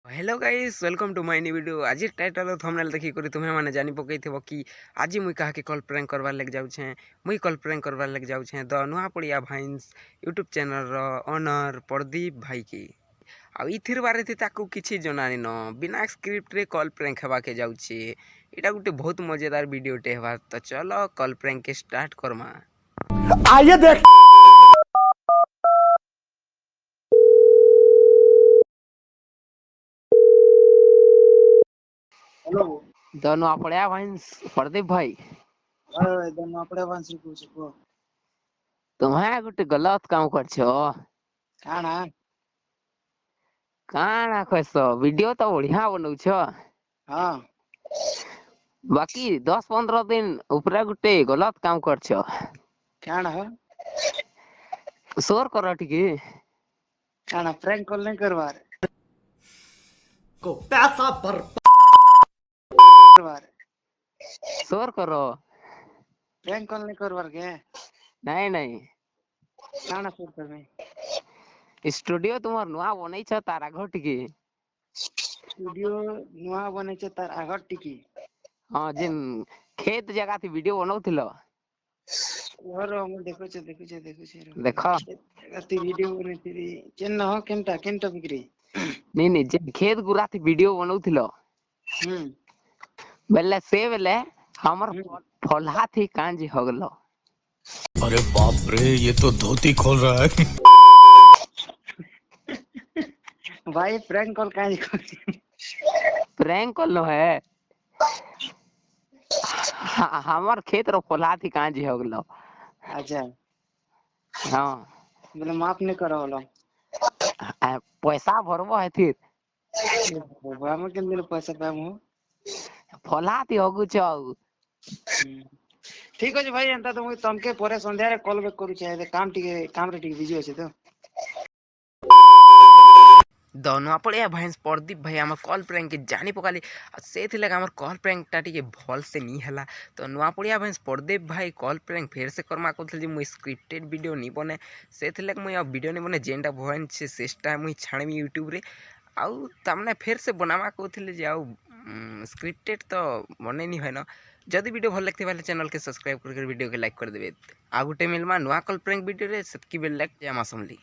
Hello guys welcome to my new video. आज title thumbnail देखि करी तुम्हें माने जानि पकैथिबो कि आज मुई काहा के कॉल प्रैंक करवार लग जाउ छे। मुई कॉल प्रैंक करवार लग जाउ छे द नुआ पड़िया भाइन्स यूट्यूब चैनल रो ओनर प्रदीप भाई की। आ इथिर बारे थी ताकू किछि जनानी न बिना स्क्रिप्ट रे कॉल प्रैंक हेबा के जाउ छे। एटा गुटे बहुत मजेदार वीडियो टे हेबा। तो चलो कॉल प्रैंक के स्टार्ट करमा। आइए देख। हेलो द नुआ पड़िया भाइन्स प्रदीप भाई हाय द नपड़े वांसी को तुम्हें गुटे गलत काम कर छो। काना काना कहस वीडियो तो बढ़िया बनौ छो। हां बाकी 10-15 दिन ऊपर गुटे गलत काम कर छो। काना हो शोर करो टिके काना प्रैंक कॉल नहीं करवार को पैसा पर करवार शोर करो। प्रैंक कॉल नहीं करवार के नहीं नहीं काना सुर करमे स्टूडियो तुम्हार नुआ बनै छ तारा घर टिके। स्टूडियो नुआ बने छ तार आगर टिकी। हां जिन खेत जगह थी वीडियो बनौथिलो और हम देखो छ देखो अति वीडियो बने तेरी केन हो केनटा बिक्री नहीं जिन खेत गुरा थी वीडियो बनौथिलो हम्म बेले से बेले हमर फलहा थी कांजी हो गेलो। अरे बाप रे, ये तो धोती खोल रहा है। भाई प्रैंक कॉल काहे प्रैंक कॉल नो है। हमर खेत रो फलहा थी कांजी हो गेलो। अच्छा हां बोले माफ नहीं करो वाला पैसा भरबो है फिर बाबा में केन दिन पैसा पाम हो फलहा थी होगु छ। ठीक अछि भाई एंता तो मुई तमके परे संध्या रे कॉल बैक करू छै काम रे बिजी अछि तो दोनों पड़े भाई प्रदीप भाई आम कॉल प्रैंक के जानी पकाली से आम कॉल प्रैंक टा टे भल से नहीं है। तो नुआ पड़िया भाई प्रदीप भाई कॉल प्रैंक फेर से करमा कहते मुझे स्क्रिप्टेड वीडियो नहीं बने से मुझे अब वीडियो नहीं बने जेनटा भवन से चेष्टा मुझे छाड़मी यूट्यूब रे आउ तमने फेर से बनावा कहते आउ स्क्रिप्टेड तो बने नहीं है न। जदि वीडियो भल लगते चैनल के सब्सक्राइब करके वीडियो के लाइक कर देवे। आ गोटे मिलमा नुआ कॉल प्रैंक वीडियो रे सेतकी बेल लाइक जमा समली।